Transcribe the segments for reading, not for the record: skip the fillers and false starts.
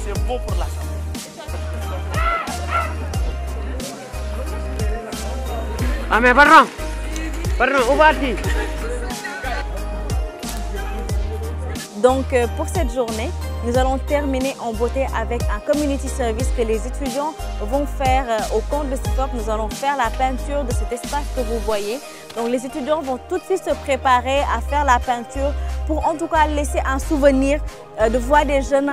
c'est bon pour la santé. Ah mais pardon, où vas-tu? Donc pour cette journée, nous allons terminer en beauté avec un community service que les étudiants vont faire au compte de CIFOP. Nous allons faire la peinture de cet espace que vous voyez. Donc les étudiants vont tout de suite se préparer à faire la peinture pour en tout cas laisser un souvenir de voir des jeunes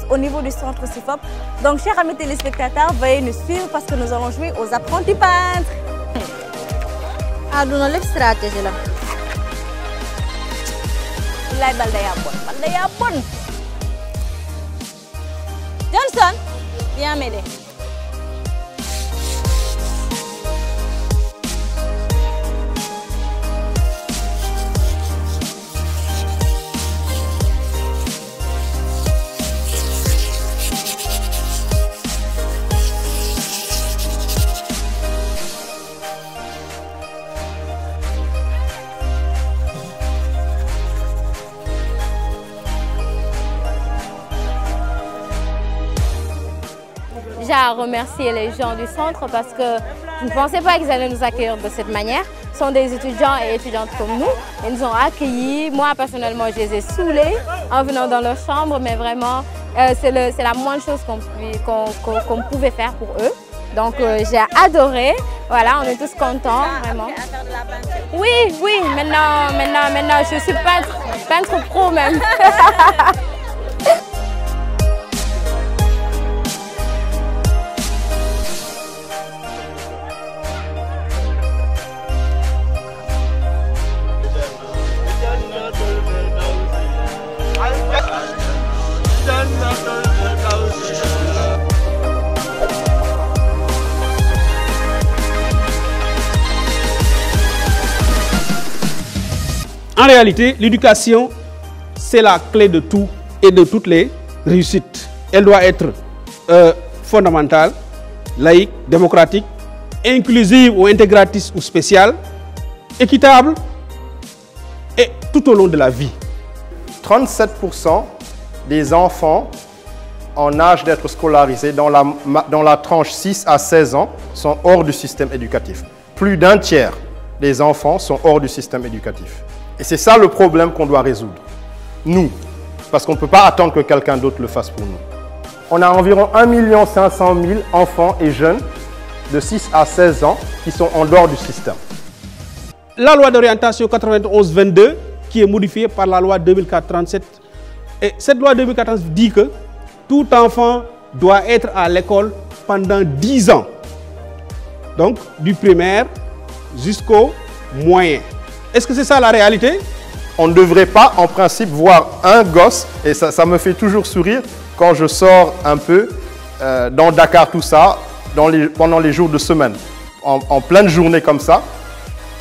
au niveau du centre CIFOP. Donc chers amis téléspectateurs, veuillez nous suivre parce que nous allons jouer aux apprentis peintres. Aduna lep stratégie la. Lay Baldeya bon. Johnson, viens m'aider. J'ai à remercier les gens du centre parce que je ne pensais pas qu'ils allaient nous accueillir de cette manière. Ce sont des étudiants et étudiantes comme nous. Ils nous ont accueillis. Moi, personnellement, je les ai saoulés en venant dans leur chambre, mais vraiment, c'est la moindre chose qu'on pouvait faire pour eux. Donc, j'ai adoré. Voilà, on est tous contents, vraiment. Oui, maintenant, je suis peintre pro même. En réalité, l'éducation, c'est la clé de tout et de toutes les réussites. Elle doit être fondamentale, laïque, démocratique, inclusive ou intégratiste ou spéciale, équitable et tout au long de la vie. 37% des enfants en âge d'être scolarisés dans la tranche 6 à 16 ans sont hors du système éducatif. Plus d'un tiers des enfants sont hors du système éducatif. Et c'est ça le problème qu'on doit résoudre. Nous, parce qu'on ne peut pas attendre que quelqu'un d'autre le fasse pour nous. On a environ 1 500 000 enfants et jeunes de 6 à 16 ans qui sont en dehors du système. La loi d'orientation 91-22, qui est modifiée par la loi 2004-37, et cette loi 2004 dit que tout enfant doit être à l'école pendant 10 ans. Donc, du primaire jusqu'au moyen. Est-ce que c'est ça la réalité? On ne devrait pas, en principe, voir un gosse, et ça me fait toujours sourire, quand je sors un peu dans Dakar, tout ça, pendant les jours de semaine, en pleine journée comme ça.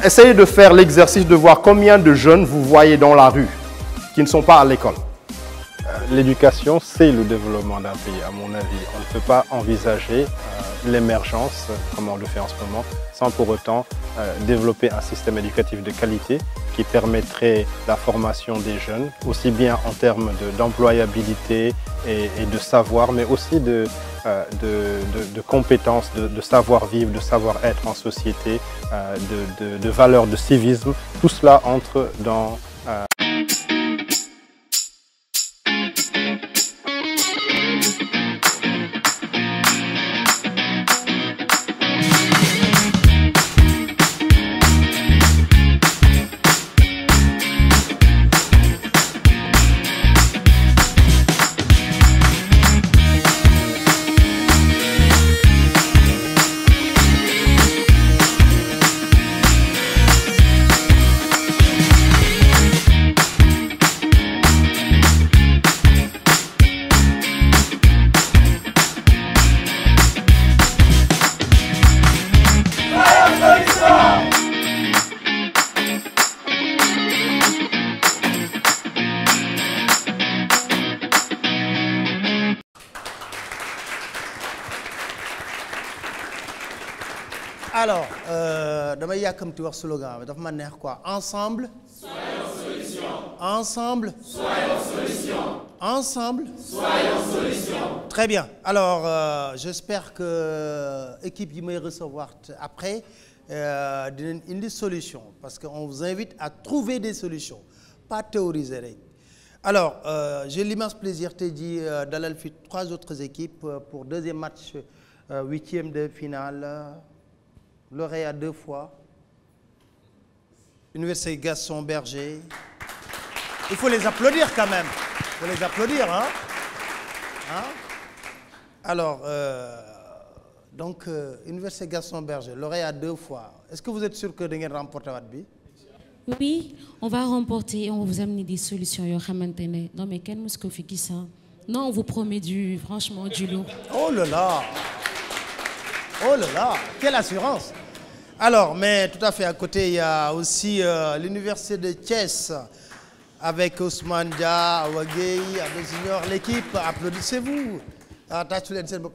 Essayez de faire l'exercice de voir combien de jeunes vous voyez dans la rue qui ne sont pas à l'école. L'éducation, c'est le développement d'un pays, à mon avis. On ne peut pas envisager l'émergence, comme on le fait en ce moment, sans pour autant développer un système éducatif de qualité qui permettrait la formation des jeunes, aussi bien en termes d'employabilité et de savoir, mais aussi de compétences, de savoir-vivre, de savoir-être en société, de valeurs de civisme. Tout cela entre dans... Alors, damay yàkkamti wax slogan bi dafa ma neex quoi ensemble. Ensemble. Soyons solution. Ensemble. Soyons solution. Très bien. Alors, j'espère que l'équipe qui va recevoir après dinañ indi solution parce qu'on vous invite à trouver des solutions, pas théoriser. Alors, j'ai l'immense plaisir de dire dalal fi 3 autres équipes pour deuxième match 8e de finale, lauréat 2 fois, Université Gaston Berger. Il faut les applaudir quand même. Il faut les applaudir, hein? Alors, donc, Université Gaston Berger, lauréat 2 fois. Est-ce que vous êtes sûr que vous allez remporter votre vie? Oui, on va remporter et on va vous amener des solutions. Non, mais quel muscle fait qui ça? Non, on vous promet franchement, du lourd. Oh là là! Oh là là! Quelle assurance! Alors, mais tout à fait, à côté, il y a aussi l'Université de Thiès avec Ousmane Dia, Awagei, Abdel l'équipe. Applaudissez-vous.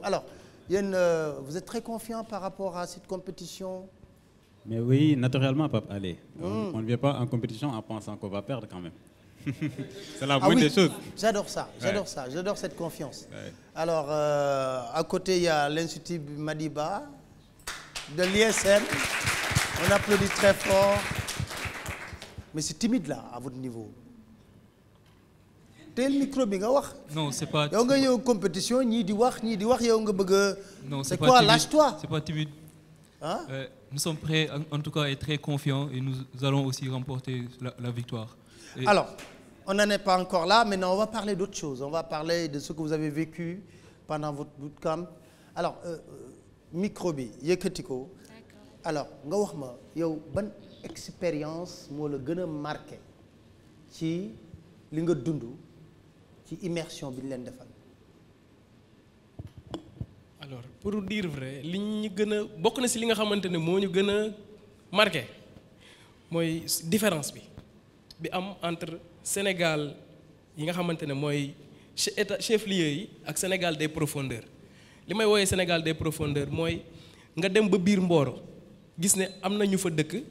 Alors, vous êtes très confiant par rapport à cette compétition? Mais oui, naturellement, Pape Alé. On ne vient pas en compétition en pensant qu'on va perdre quand même. C'est la moindre des choses. J'adore ça, j'adore ça, j'adore cette confiance. Ouais. Alors, à côté, il y a l'Institut Madiba de l'ISN. On applaudit très fort. Mais c'est timide là, à votre niveau. Tel micro, non, c'est pas. Il y a une compétition, ni di wax, non, c'est quoi, lâche-toi. C'est pas timide. Hein? Nous sommes prêts, en tout cas, et très confiants, et nous allons aussi remporter la victoire. Et alors, on n'en est pas encore là, maintenant on va parler d'autre chose. On va parler de ce que vous avez vécu pendant votre bootcamp. Alors, microbi, yeketiko. Alors, nga wax ma yow ban expérience mo la gëna marqué ci li nga dundu ci immersion bi ñu leen defal. Alors, pour dire vrai, li ñu gëna bokk na ci li nga xamantene mo ñu gëna marqué moy différence bi am entre Sénégal yi nga xamantene moy chef-lieu yi ak Sénégal des profondeurs. Li may woyé Sénégal des profondeurs moy nga dem ba biir Mboro gis ne am na ñu fa dëkk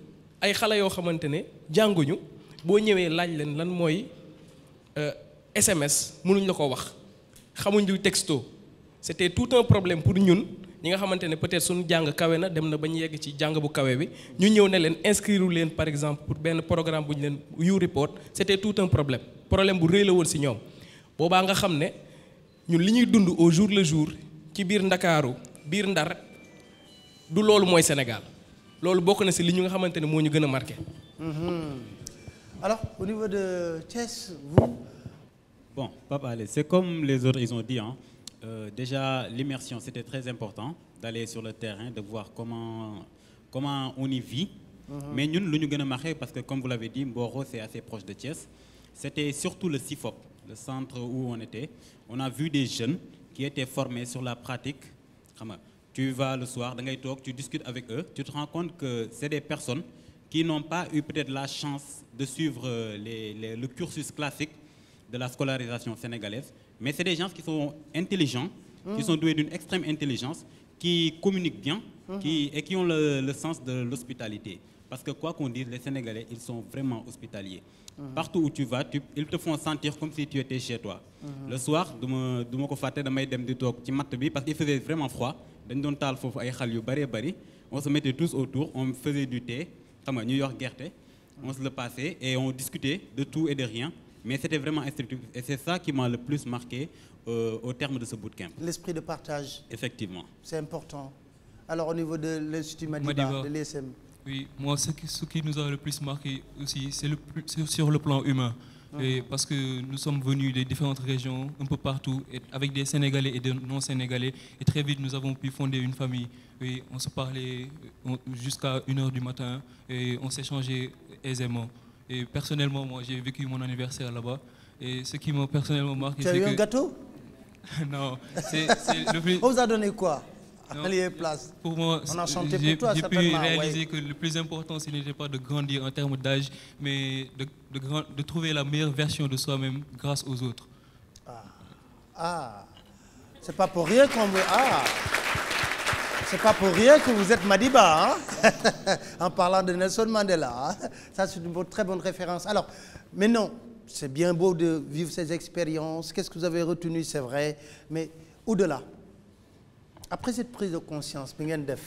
ay xale yoo xamante ne jànguñu boo ñëwee laaj leen lan mooy SMS mënuñ la ko wax xamuñ du texto. C'était tout un problème pour ñun ñi nga xamante ne peut-être suñu jàng kawe na dem na ba ñu yegg ci jàng bu kawe bi ñu ñëw ne leen inscrire leen par exemple pour benn programme bu ñu leen U-Report. C'était tout un problème bu rëy la woon ci ñoom boobaa nga xam ne ñun li ñuy dund au jour le jour ci biir Ndakaaru biir Ndar du loolu mooy Sénégal. Loolu bokk na ci li ñu nga xamante ne moo ñu gën a marqué. Alors, au niveau de Thiès, vous? Bon, Pape Alé, c'est comme les autres, ils ont dit. Hein. Déjà, l'immersion, c'était très important d'aller sur le terrain, de voir comment on y vit. Mais nous, nous avons marqué parce que, comme vous l'avez dit, Mboro, c'est assez proche de Thiès. C'était surtout le CIFOP, le centre où on était. On a vu des jeunes qui étaient formés sur la pratique. Tu vas le soir, tu discutes avec eux, tu te rends compte que c'est des personnes qui n'ont pas eu peut-être la chance de suivre le cursus classique de la scolarisation sénégalaise, mais c'est des gens qui sont intelligents, qui sont doués d'une extrême intelligence, qui communiquent bien et qui ont le sens de l'hospitalité. Parce que quoi qu'on dise, les Sénégalais, ils sont vraiment hospitaliers. Partout où tu vas, ils te font sentir comme si tu étais chez toi. Le soir, parce qu'il faisait vraiment froid, on se mettait tous autour, on faisait du thé, New York Guerté, on se le passait et on discutait de tout et de rien. Mais c'était vraiment instructif et c'est ça qui m'a le plus marqué au terme de ce bootcamp. L'esprit de partage. Effectivement. C'est important. Alors au niveau de l'Institut Madiba, de l'ISM. Oui, moi ce qui nous a le plus marqué aussi, c'est sur le plan humain. Et parce que nous sommes venus des différentes régions, un peu partout, avec des Sénégalais et des non-Sénégalais. Et très vite, nous avons pu fonder une famille. Et on se parlait jusqu'à 1h du matin et on s'échangeait aisément. Et personnellement, moi, j'ai vécu mon anniversaire là-bas. Et ce qui m'a personnellement marqué, c'est que... Tu as eu un gâteau? Non, c'est le plus... On vous a donné quoi? Place. Pour moi, j'ai pu réaliser que le plus important, ce n'était pas de grandir en termes d'âge, mais de trouver la meilleure version de soi-même grâce aux autres. C'est pas pour rien qu'on veut... C'est pas pour rien que vous êtes Madiba, hein? En parlant de Nelson Mandela. Hein? Ça, c'est une très bonne référence. Alors, mais non, c'est bien beau de vivre ces expériences. Qu'est-ce que vous avez retenu, c'est vrai. Mais au-delà, après cette prise de conscience, bi ngeen def,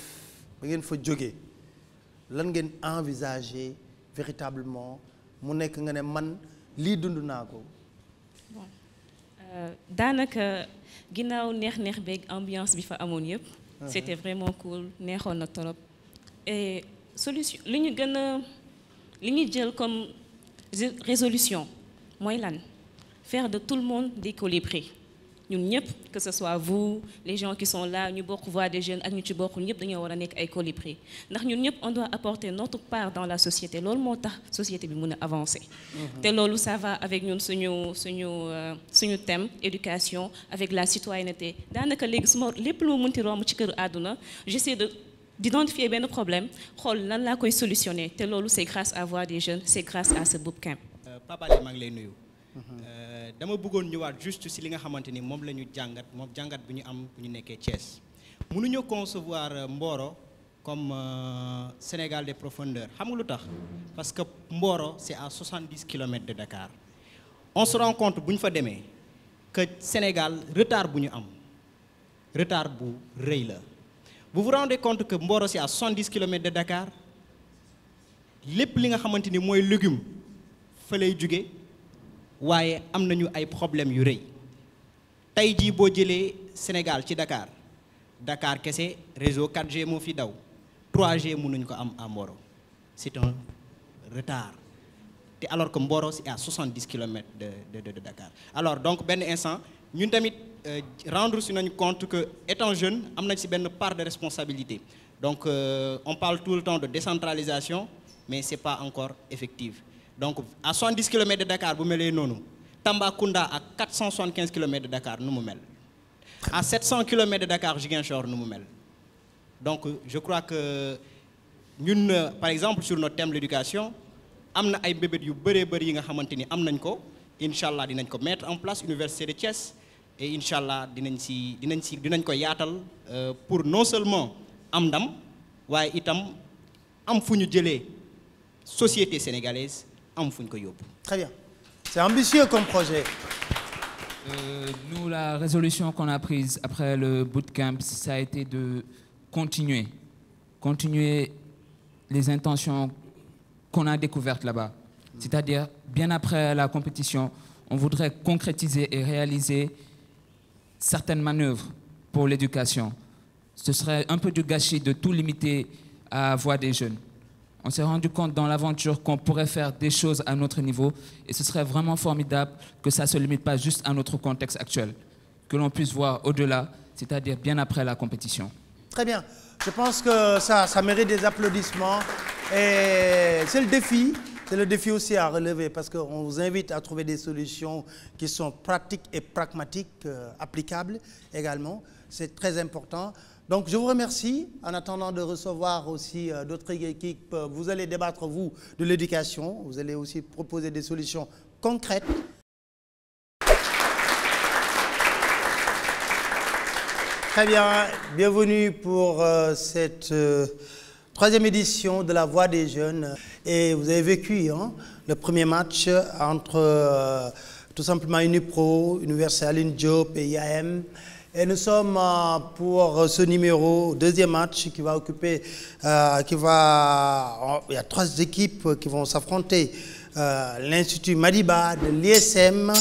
bi ngeen fa jógee, lan ngeen envisager véritablement mu nekk nga ne man lii dund naa ko. Daanaka ginnaaw neex-neex beeg ambiance bi fa amoon yëpp. C'était vraiment cool, neexoon na trop. Et solution li ñu gën a li ñu jël comme résolution mooy lan faire de tout le monde des colibris. Ñun ñëpp que ce soit vous les gens qui sont là ñu bokk voix des jeunes ak ñu ci bokkul ñëpp dañoo war a nekk ay colibris ndax ñun ñëpp on doit apporter notre part dans la société loolu moo tax société bi mën a avancer. te loolu ça va avec ñun suñu thème éducation avec la citoyenneté daanaka léegi su ma lépp lu mënti romb ci kër àdduna j'essaie d'identifier benn problème xool lan laa koy solutionner te loolu c'est grâce à voix des jeunes c'est grâce à ce bootcamp. Pape Alé maa ngi lay nuyu. dama bëggoon ñëwaat juste si li nga xamante ni moom la ñu jàngat moom jàngat bi ñu am bu ñu nekkee Thiès mënuñoo concevoir Mboro comme Sénégal des profondeurs xam nga lu tax parce que Mboro c'est à 70 kilomètres de Dakar on se rend compte bu ñu fa demee que Sénégal retard bu ñu am retard bu rëy la vous vous rendez compte que Mboro c'est à 70 kilomètres de Dakar lépp li nga xamante ni mooy légume fa lay jóge waaye am nañu ay problèmes yu rëy tey jii boo jëlee Sénégal ci Dakar kese réseau 4G moo fi daw 3G mënuñu ko am à Mboro c'est un retard te alors que Mboro c'est à 70 kilomètres de Dakar alors donc benn instant ñun tamit rendre si nañu compte que étant jeune am nañ si benn part de responsabilité donc on parle tout le temps de décentralisation mais c'est pas encore effectif. Donc, à 70 km de Dakar, vous mettez non. Tambacounda à 475 km de Dakar, nous me à 700 km de Dakar, Ziguinchor, nous me Donc, je crois que nous, par exemple, sur notre thème de l'éducation, nous avons des bébés qui sont Inch'Allah, nous allons mettre en place l'université de Thiès et Inch'Allah, nous allons pour non seulement Amdam, mais itam am fuñu jëlé société sénégalaise. Très bien. C'est ambitieux comme projet. Nous, la résolution qu'on a prise après le bootcamp, ça a été de continuer les intentions qu'on a découvertes là-bas. C'est-à-dire, bien après la compétition, on voudrait concrétiser et réaliser certaines manœuvres pour l'éducation. Ce serait un peu du gâchis de tout limiter à voix des jeunes. On s'est rendu compte dans l'aventure qu'on pourrait faire des choses à notre niveau et ce serait vraiment formidable que ça ne se limite pas juste à notre contexte actuel, que l'on puisse voir au-delà, c'est-à-dire bien après la compétition. Très bien. Je pense que ça mérite des applaudissements et c'est le défi aussi à relever parce qu'on vous invite à trouver des solutions qui sont pratiques et pragmatiques, applicables également. C'est très important. Donc, je vous remercie. En attendant de recevoir aussi d'autres équipes, vous allez débattre, vous, de l'éducation. Vous allez aussi proposer des solutions concrètes. Très bien. Bienvenue pour cette troisième édition de la Voix des jeunes. Et vous avez vécu le premier match entre tout simplement Unipro, Université Alioune Diop et IAM. Et nous sommes pour ce numéro, deuxième match qui va occuper, il y a trois équipes qui vont s'affronter. L'Institut Madiba de l'ISM.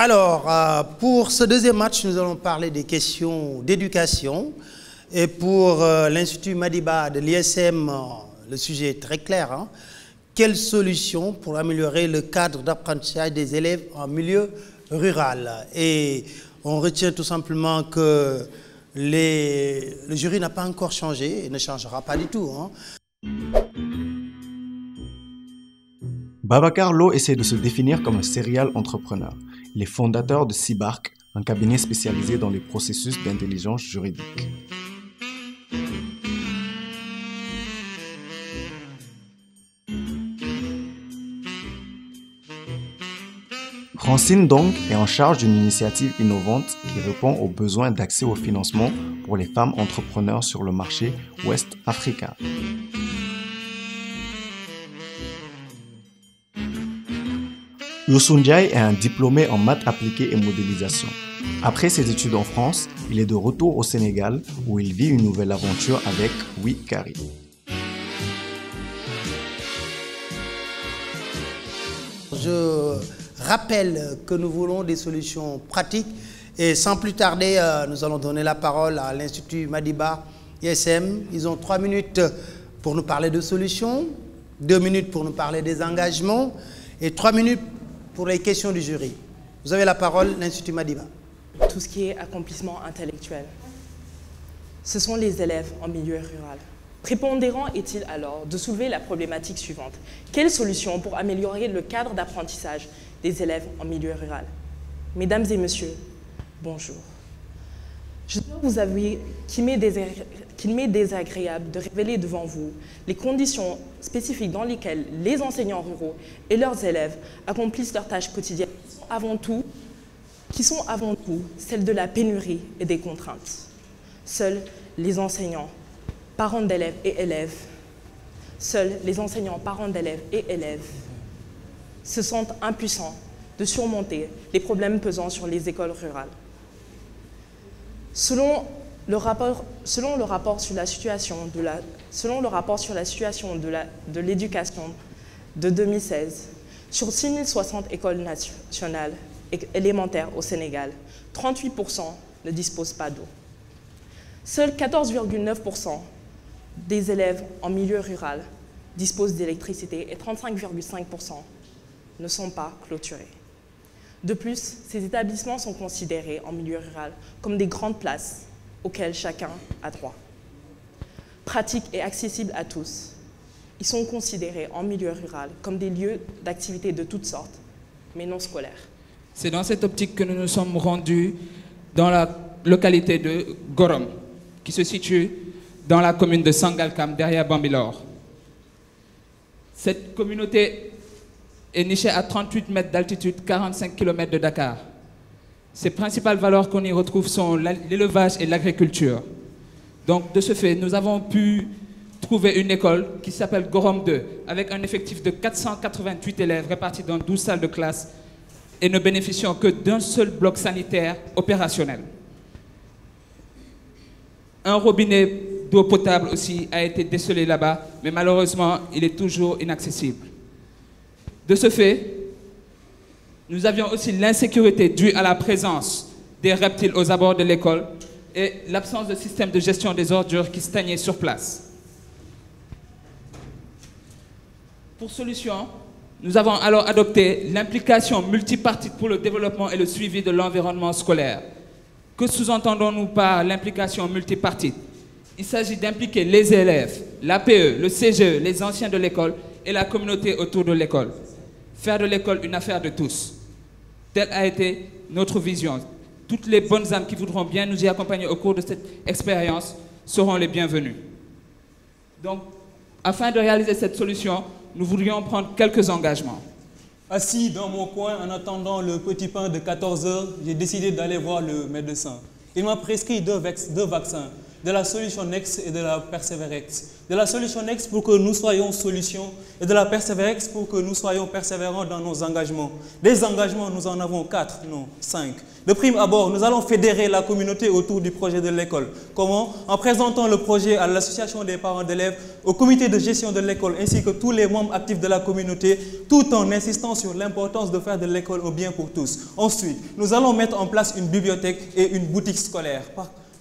Alors, pour ce deuxième match, nous allons parler des questions d'éducation. Et pour l'Institut Madiba de l'ISM, le sujet est très clair. Quelles solutions pour améliorer le cadre d'apprentissage des élèves en milieu rural? Et on retient tout simplement que le jury n'a pas encore changé et ne changera pas du tout. Babacar Lo essaie de se définir comme un serial entrepreneur. Il est fondateur de Cybark, un cabinet spécialisé dans les processus d'intelligence juridique. Francine Dong est en charge d'une initiative innovante qui répond aux besoins d'accès au financement pour les femmes entrepreneurs sur le marché ouest africain. Youssou Ndiaye est un diplômé en maths appliquées et modélisation. Après ses études en France, il est de retour au Sénégal où il vit une nouvelle aventure avec Wikari. Je rappelle que nous voulons des solutions pratiques et sans plus tarder, nous allons donner la parole à l'Institut Madiba ISM. Ils ont 3 minutes pour nous parler de solutions, 2 minutes pour nous parler des engagements et 3 minutes pour les questions du jury. Vous avez la parole, l'Institut Madiba. Tout ce qui est accomplissement intellectuel. Ce sont les élèves en milieu rural. Prépondérant est-il alors de soulever la problématique suivante. Quelles solutions pour améliorer le cadre d'apprentissage des élèves en milieu rural? Mesdames et messieurs, bonjour. Je dois vous avouer qu'il m'est désagréable de révéler devant vous les conditions spécifiques dans lesquelles les enseignants ruraux et leurs élèves accomplissent leurs tâches quotidiennes qui sont avant tout celles de la pénurie et des contraintes. Seuls les enseignants, parents d'élèves et élèves, se sentent impuissants de surmonter les problèmes pesant sur les écoles rurales. Selon le rapport sur la situation de l'éducation de 2016, sur 6060 écoles nationales élémentaires au Sénégal, 38% ne disposent pas d'eau. Seuls 14,9% des élèves en milieu rural disposent d'électricité et 35,5% ne sont pas clôturés. De plus, ces établissements sont considérés en milieu rural comme des grandes places auxquelles chacun a droit. Pratiques et accessibles à tous, ils sont considérés en milieu rural comme des lieux d'activité de toutes sortes, mais non scolaires. C'est dans cette optique que nous nous sommes rendus dans la localité de Gorom, qui se situe dans la commune de Sangalkam, derrière Bambilor. Cette communauté est nichée à 38 mètres d'altitude, 45 km de Dakar. Ses principales valeurs qu'on y retrouve sont l'élevage et l'agriculture. Donc, de ce fait, nous avons pu trouver une école qui s'appelle Gorom 2, avec un effectif de 488 élèves répartis dans 12 salles de classe et ne bénéficiant que d'un seul bloc sanitaire opérationnel. Un robinet d'eau potable aussi a été décelé là-bas, mais malheureusement, il est toujours inaccessible. De ce fait, nous avions aussi l'insécurité due à la présence des reptiles aux abords de l'école et l'absence de système de gestion des ordures qui stagnaient sur place. Pour solution, nous avons alors adopté l'implication multipartite pour le développement et le suivi de l'environnement scolaire. Que sous-entendons-nous par l'implication multipartite? Il s'agit d'impliquer les élèves, l'APE, le CGE, les anciens de l'école et la communauté autour de l'école. Faire de l'école une affaire de tous. Telle a été notre vision. Toutes les bonnes âmes qui voudront bien nous y accompagner au cours de cette expérience seront les bienvenues. Donc, afin de réaliser cette solution, nous voudrions prendre quelques engagements. Assis dans mon coin, en attendant le petit pain de 14 h, j'ai décidé d'aller voir le médecin. Il m'a prescrit deux vaccins, de la solution Next et de la Persévérex. De la solution Next pour que nous soyons solution et de la Persévérex pour que nous soyons persévérants dans nos engagements. Des engagements, nous en avons 4, non 5. De prime abord, nous allons fédérer la communauté autour du projet de l'école. Comment? En présentant le projet à l'association des parents d'élèves, au comité de gestion de l'école ainsi que tous les membres actifs de la communauté, tout en insistant sur l'importance de faire de l'école un bien pour tous. Ensuite, nous allons mettre en place une bibliothèque et une boutique scolaire.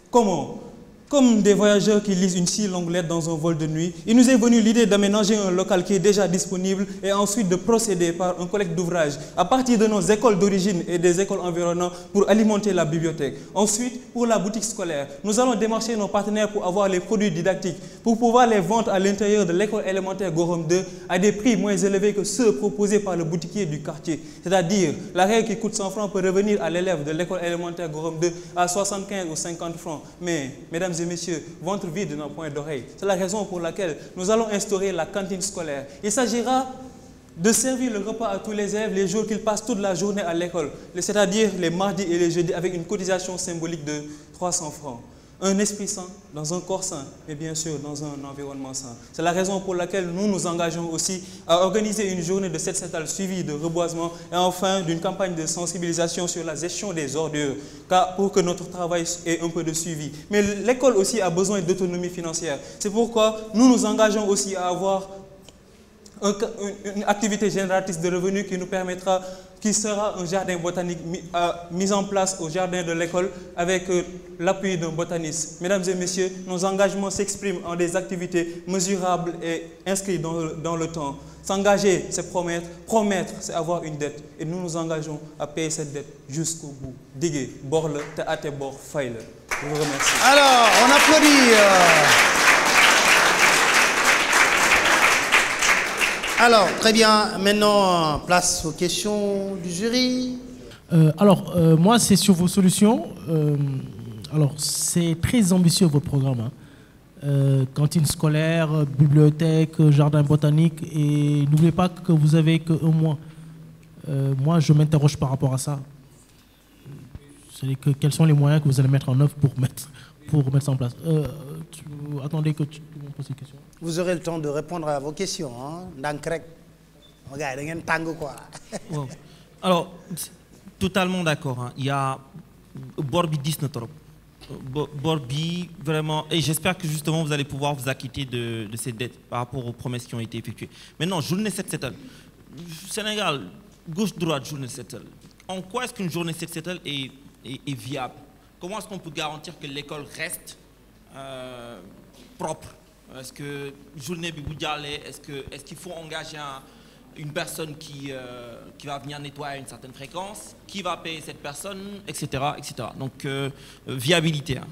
Comment? Comme des voyageurs qui lisent une si longue lettre dans un vol de nuit, il nous est venu l'idée d'aménager un local qui est déjà disponible et ensuite de procéder par un collecte d'ouvrages à partir de nos écoles d'origine et des écoles environnantes pour alimenter la bibliothèque. Ensuite, pour la boutique scolaire, nous allons démarcher nos partenaires pour avoir les produits didactiques, pour pouvoir les vendre à l'intérieur de l'école élémentaire Gorom 2 à des prix moins élevés que ceux proposés par le boutiquier du quartier. C'est-à-dire, la règle qui coûte 100 francs peut revenir à l'élève de l'école élémentaire Gorom 2 à 75 ou 50 francs. Mais, mesdames et messieurs, ventre vide n'a point d'oreille. C'est la raison pour laquelle nous allons instaurer la cantine scolaire. Il s'agira de servir le repas à tous les élèves les jours qu'ils passent toute la journée à l'école, c'est-à-dire les mardis et les jeudis avec une cotisation symbolique de 300 francs. Un esprit sain, dans un corps sain, et bien sûr dans un environnement sain. C'est la raison pour laquelle nous nous engageons aussi à organiser une journée de set-setal suivie de reboisement et enfin d'une campagne de sensibilisation sur la gestion des ordures, car pour que notre travail ait un peu de suivi. Mais l'école aussi a besoin d'autonomie financière. C'est pourquoi nous nous engageons aussi à avoir une activité génératrice de revenus qui nous permettra, qui sera un jardin botanique mis en place au jardin de l'école avec l'appui d'un botaniste. Mesdames et messieurs, nos engagements s'expriment en des activités mesurables et inscrites dans le temps. S'engager, c'est promettre. Promettre, c'est avoir une dette. Et nous nous engageons à payer cette dette jusqu'au bout. Diguez, borle, te ate bor, faille. Je vous remercie. Alors, on applaudit. Alors, très bien. Maintenant, place aux questions du jury. Moi, c'est sur vos solutions. Alors, c'est très ambitieux, votre programme. Hein. Cantine scolaire, bibliothèque, jardin botanique. Et n'oubliez pas que vous avez qu'un mois. Moi, je m'interroge par rapport à ça. Quels sont les moyens que vous allez mettre en œuvre pour mettre ça en place? Attendez que tu me poses une question. Vous aurez le temps de répondre à vos questions. Hein? Wow. Alors, totalement d'accord. Hein. Il y a Borbi 10 notre Borbi, vraiment, et j'espère que justement vous allez pouvoir vous acquitter de ces dettes par rapport aux promesses qui ont été effectuées. Maintenant, journée 7-7, Sénégal, gauche-droite, journée 7-7. En quoi est-ce qu'une journée 7-7 est viable? Comment est-ce qu'on peut garantir que l'école reste propre? Est-ce que journée Biboudjalé, est-ce qu'il faut engager une personne qui va venir nettoyer à une certaine fréquence, qui va payer cette personne, etc. etc. Donc, viabilité. Hein.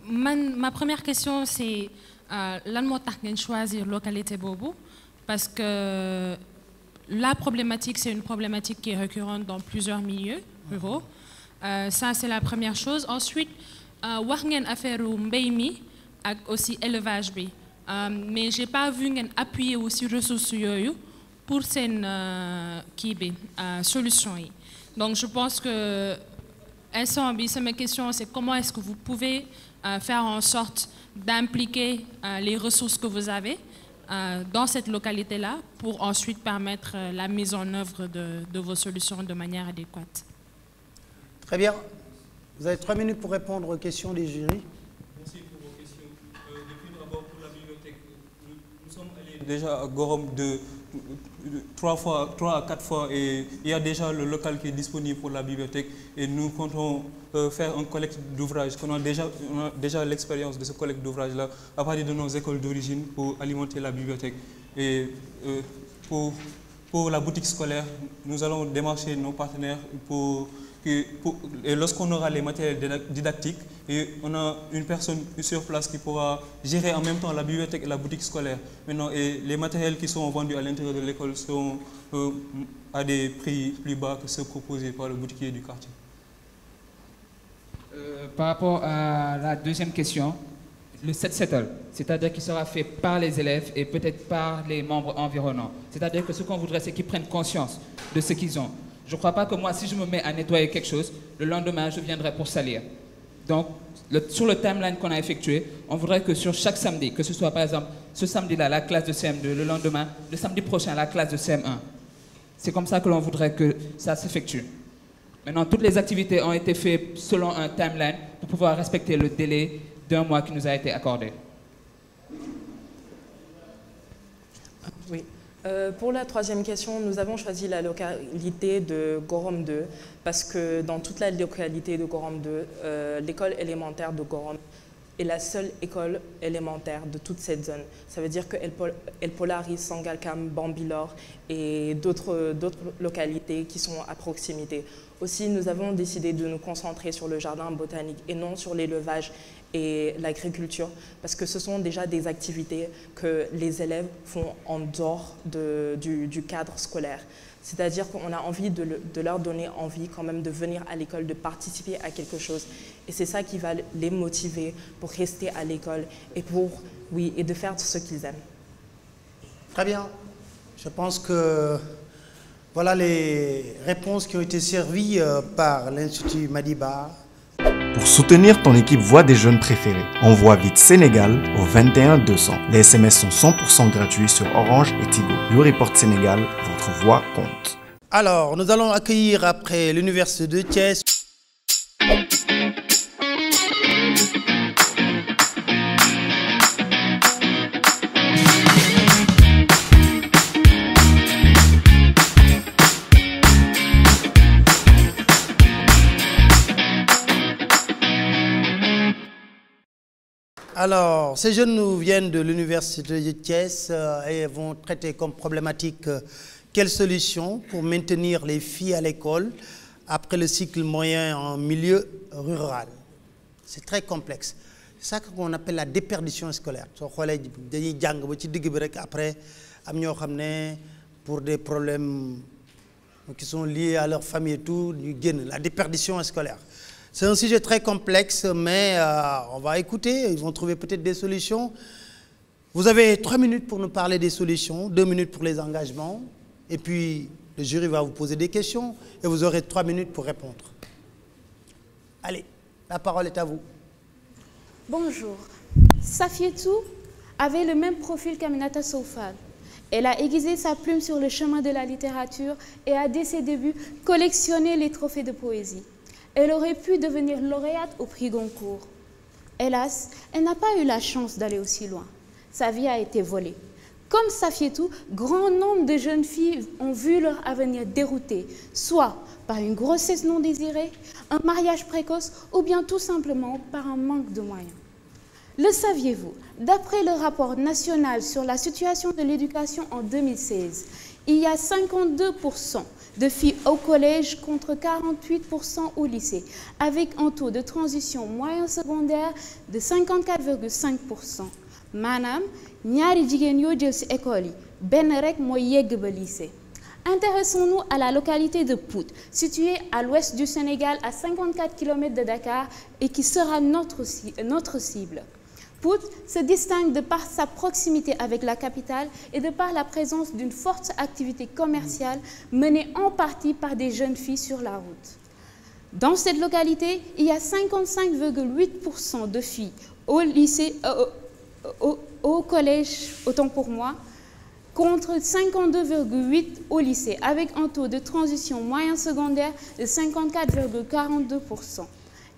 Ma première question, c'est lan moo tax ngeen choisir localité Bobo? Parce que la problématique, c'est une problématique qui est récurrente dans plusieurs milieux ruraux. Ça, c'est la première chose. Ensuite, wax ngeen affaire mbéy mi ak aussi élevage bi. Mais j'ai pas vu ngeen appuyer aussi ressources yooyu pour seen solution yi. Donc je pense que instant bi sama question, c'est comment est-ce que vous pouvez faire en sorte d'impliquer les ressources que vous avez dans cette localité-là pour ensuite permettre la mise en œuvre de vos solutions de manière adéquate. Très bien. Vous avez 3 minutes pour répondre aux questions des jurys. Merci pour vos questions. Depuis d'abord pour la bibliothèque, nous sommes allés déjà à Gorom 3 à 4 fois et il y a déjà le local qui est disponible pour la bibliothèque et nous comptons faire un collecte d'ouvrages. On a déjà l'expérience de ce collecte d'ouvrages-là à partir de nos écoles d'origine pour alimenter la bibliothèque. Et pour la boutique scolaire, nous allons démarcher nos partenaires et lorsqu'on aura les matériels didactiques, et on a une personne sur place qui pourra gérer en même temps la bibliothèque et la boutique scolaire. Maintenant, et les matériels qui sont vendus à l'intérieur de l'école seront à des prix plus bas que ceux proposés par le boutiquier du quartier. Par rapport à la deuxième question, le 7-7, c'est-à-dire qu'il sera fait par les élèves et peut-être par les membres environnants. C'est-à-dire que ce qu'on voudrait, c'est qu'ils prennent conscience de ce qu'ils ont. Je ne crois pas que moi, si je me mets à nettoyer quelque chose, le lendemain, je viendrai pour salir. Donc, sur le timeline qu'on a effectué, on voudrait que sur chaque samedi, que ce soit par exemple ce samedi-là, la classe de CM2, le lendemain, le samedi prochain, la classe de CM1. C'est comme ça que l'on voudrait que ça s'effectue. Maintenant, toutes les activités ont été faites selon un timeline pour pouvoir respecter le délai d'1 mois qui nous a été accordé. Oui. Pour la troisième question, nous avons choisi la localité de Gorom 2 parce que dans toute la localité de Gorom 2, l'école élémentaire de Gorom est la seule école élémentaire de toute cette zone. Ça veut dire qu'elle polarise Sangalkam, Bambilor et d'autres localités qui sont à proximité. Aussi, nous avons décidé de nous concentrer sur le jardin botanique et non sur l'élevage et l'agriculture, parce que ce sont déjà des activités que les élèves font en dehors du cadre scolaire. C'est-à-dire qu'on a envie de leur donner envie quand même de venir à l'école, de participer à quelque chose. Et c'est ça qui va les motiver pour rester à l'école et de faire ce qu'ils aiment. Très bien. Je pense que voilà les réponses qui ont été servies par l'Institut Madiba. Pour soutenir ton équipe Voix des jeunes préférés, envoie vite Sénégal au 21 200. Les SMS sont 100% gratuits sur Orange et Tigo. YouReport Sénégal, votre voix compte. Alors, nous allons accueillir après l'Université de Thiès. Alors, ces jeunes nous viennent de l'Université de Thiès et vont traiter comme problématique quelle solution pour maintenir les filles à l'école après le cycle moyen en milieu rural. C'est très complexe. C'est ça qu'on appelle la déperdition scolaire. Après, pour des problèmes qui sont liés à leur famille et tout, la déperdition scolaire. C'est un sujet très complexe, mais on va écouter, ils vont trouver peut-être des solutions. Vous avez 3 minutes pour nous parler des solutions, 2 minutes pour les engagements, et puis le jury va vous poser des questions, et vous aurez 3 minutes pour répondre. Allez, la parole est à vous. Bonjour. Safietou avait le même profil qu'Aminata Soufal. Elle a aiguisé sa plume sur le chemin de la littérature et a, dès ses débuts, collectionné les trophées de poésie. Elle aurait pu devenir lauréate au prix Goncourt. Hélas, elle n'a pas eu la chance d'aller aussi loin. Sa vie a été volée. Comme Safietou, grand nombre de jeunes filles ont vu leur avenir dérouté, soit par une grossesse non désirée, un mariage précoce ou bien tout simplement par un manque de moyens. Le saviez-vous? D'après le rapport national sur la situation de l'éducation en 2016, il y a 52% de filles au collège contre 48% au lycée, avec un taux de transition moyen secondaire de 54,5%. Manam, ñaari jigéen yoo jël ci école yi, benn rek mooy yegg ba lycée. Intéressons-nous à la localité de Pout, située à l'ouest du Sénégal à 54 km de Dakar et qui sera notre cible. Pout se distingue de par sa proximité avec la capitale et de par la présence d'une forte activité commerciale menée en partie par des jeunes filles sur la route. Dans cette localité, il y a 55,8% de filles au lycée, au collège, autant pour moi, contre 52,8% au lycée, avec un taux de transition moyen secondaire de 54,42%.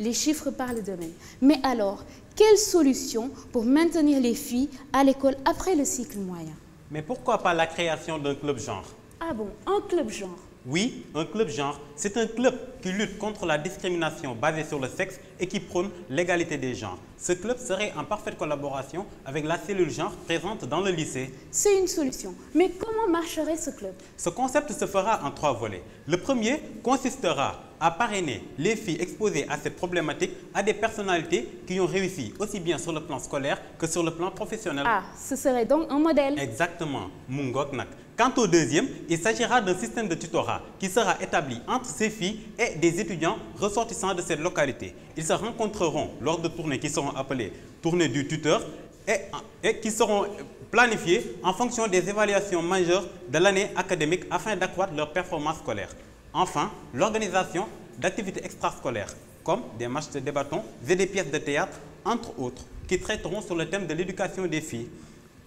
Les chiffres parlent d'eux-mêmes. Mais alors, quelle solution pour maintenir les filles à l'école après le cycle moyen? Mais pourquoi pas la création d'un club genre? Ah bon, un club genre? Oui, un club genre, c'est un club qui lutte contre la discrimination basée sur le sexe et qui prône l'égalité des genres. Ce club serait en parfaite collaboration avec la cellule genre présente dans le lycée. C'est une solution. Mais comment marcherait ce club? Ce concept se fera en 3 volets. Le premier consistera à parrainer les filles exposées à cette problématique à des personnalités qui ont réussi aussi bien sur le plan scolaire que sur le plan professionnel. Ah, ce serait donc un modèle. Exactement, Mungok Nak. Quant au deuxième, il s'agira d'un système de tutorat qui sera établi entre ces filles et des étudiants ressortissants de cette localité. Ils se rencontreront lors de tournées qui seront appelées tournées du tuteur et qui seront planifiées en fonction des évaluations majeures de l'année académique afin d'accroître leur performance scolaire. Enfin, l'organisation d'activités extrascolaires comme des matchs de bâton et des pièces de théâtre, entre autres, qui traiteront sur le thème de l'éducation des filles.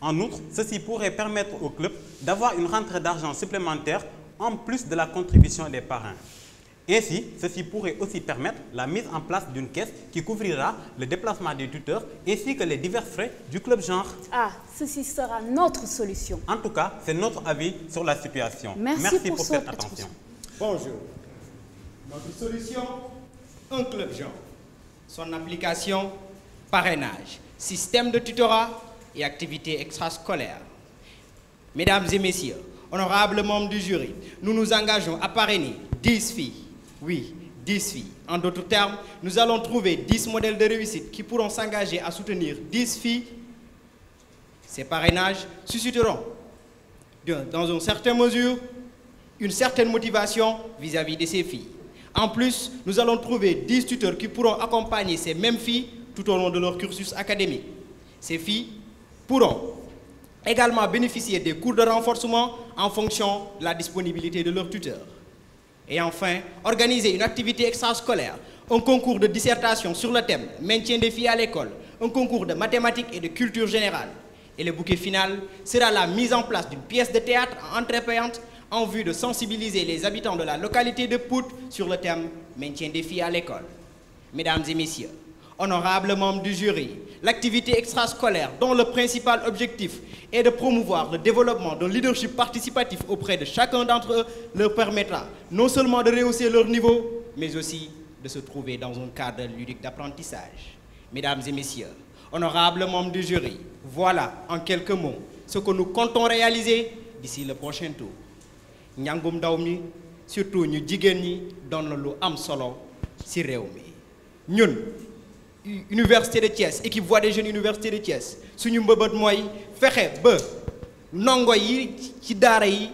En outre, ceci pourrait permettre au club d'avoir une rentrée d'argent supplémentaire en plus de la contribution des parrains. Ainsi, ceci pourrait aussi permettre la mise en place d'une caisse qui couvrira le déplacement des tuteurs ainsi que les divers frais du club genre. Ah, ceci sera notre solution. En tout cas, c'est notre avis sur la situation. Merci pour cette attention. Bonjour. Notre solution, un club genre. Son application, parrainage, système de tutorat et activités extrascolaires. Mesdames et messieurs, honorables membres du jury, nous nous engageons à parrainer 10 filles. Oui, 10 filles. En d'autres termes, nous allons trouver 10 modèles de réussite qui pourront s'engager à soutenir 10 filles. Ces parrainages susciteront, dans une certaine mesure, une certaine motivation vis-à-vis de ces filles. En plus, nous allons trouver 10 tuteurs qui pourront accompagner ces mêmes filles tout au long de leur cursus académique. Ces filles pourront également bénéficier des cours de renforcement en fonction de la disponibilité de leurs tuteurs. Et enfin, organiser une activité extrascolaire, un concours de dissertation sur le thème « Maintien des filles à l'école », un concours de mathématiques et de culture générale. Et le bouquet final sera la mise en place d'une pièce de théâtre en entrée payante en vue de sensibiliser les habitants de la localité de Pout sur le thème « Maintien des filles à l'école ». Mesdames et messieurs, honorables membres du jury, l'activité extrascolaire dont le principal objectif est de promouvoir le développement d'un leadership participatif auprès de chacun d'entre eux leur permettra non seulement de rehausser leur niveau, mais aussi de se trouver dans un cadre ludique d'apprentissage. Mesdames et messieurs, honorables membres du jury, voilà en quelques mots ce que nous comptons réaliser d'ici le prochain tour. Njàngum ndaw mi surtout ñu jigéen ñi doon na lu am solo ci réew mi. Ñun Université de Thiès, équipe Voix des jeunes Université de Thiès, suñu mbëbët mooy fexe ba ndongo yi ci daara yi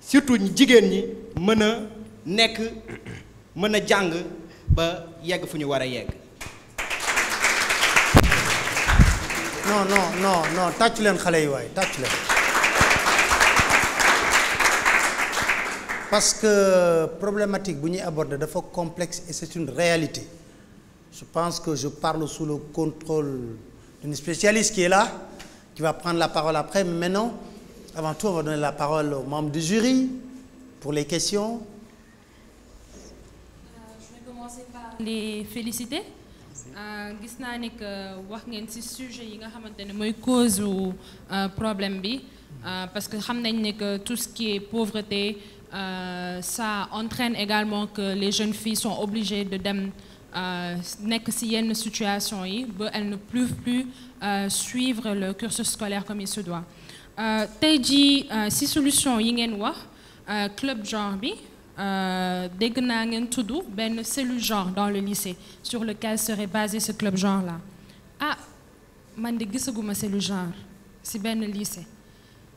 surtout ñu jigéen ñi mën a nekk mën a jàng ba yegg fu ñu war a yegg. non tàccu leen xale yi waay tàccu leen. Parce que problématique bu ñuy aborder dafa complexe et c'est une réalité. Je pense que je parle sous le contrôle d'une spécialiste qui est là, qui va prendre la parole après. Mais maintenant, avant tout, on va donner la parole aux membres du jury pour les questions. Je vais commencer par les féliciter. Gis naa ne que wax ngeen ci sujet yi nga xamante ne mooy cause u problème bi parce que xam nañ ne que tout ce qui est pauvreté ça entraîne également que les jeunes filles sont obligées de dem nekk ci yenn situation yi ba elles ne peuvent plus suivre le cursus scolaire comme il se doit. Tey jii ci solution yi ngeen wax club genre bi dégg naa ngeen tudd benn cellule genre dans le lycée sur lequel serait basé ce club genre là. Ah man de gisaguma cellule genre ci benn lycée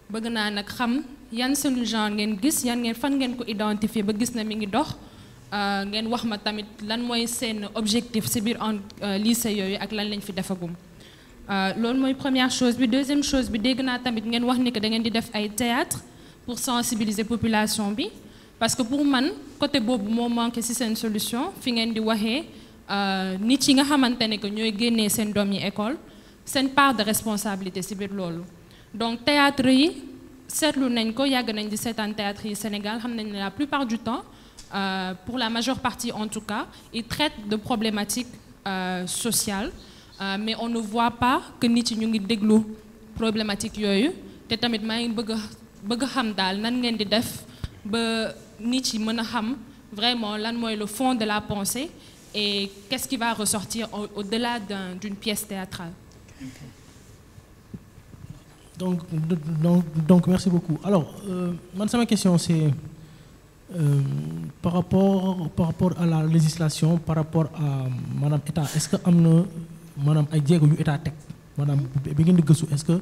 bëgg naa nag xam yan cellule genre ngeen gis yan ngeen fan ngeen ko identifier ba gis na mi ngi dox. ngeen wax ma tamit lan mooy seen objectif ci biir lycée yooyu ak lan lañ fi defagum loolu mooy première chose bi. Deuxième chose bi dégg naa tamit ngeen wax ni que da ngeen di def ay théâtre pour sensibiliser population bi parce que pour man côté boobu moo manqué ci seen solution fi ngeen di waxee nit yi nga xamante ne que ñooy génnee seen doom yi école seen part de responsabilité ci biir loolu. Donc théâtre yi seetlu nañ ko yàgg nañ di seetaan théâtre yi Sénégal xam nañ ne la plupart du temps pour la majeure partie en tout cas, ils traitent de problématiques sociales, mais on ne voit pas que nit ñi ñu ngi déglu problématiques yooyu te tamit maa ngi bëgg xam daal nan ngeen di def ba nit yi mën a xam vraiment lan mooy le fond de la pensée et qu'est-ce qui va ressortir au-delà d'une pièce théâtrale. Donc merci beaucoup. Alors, ma question c'est par rapport à la législation, par rapport à Madame État, est-ce que am na Madame ay jéego yu État teg Madame bi ngeen di gëstu est-ce que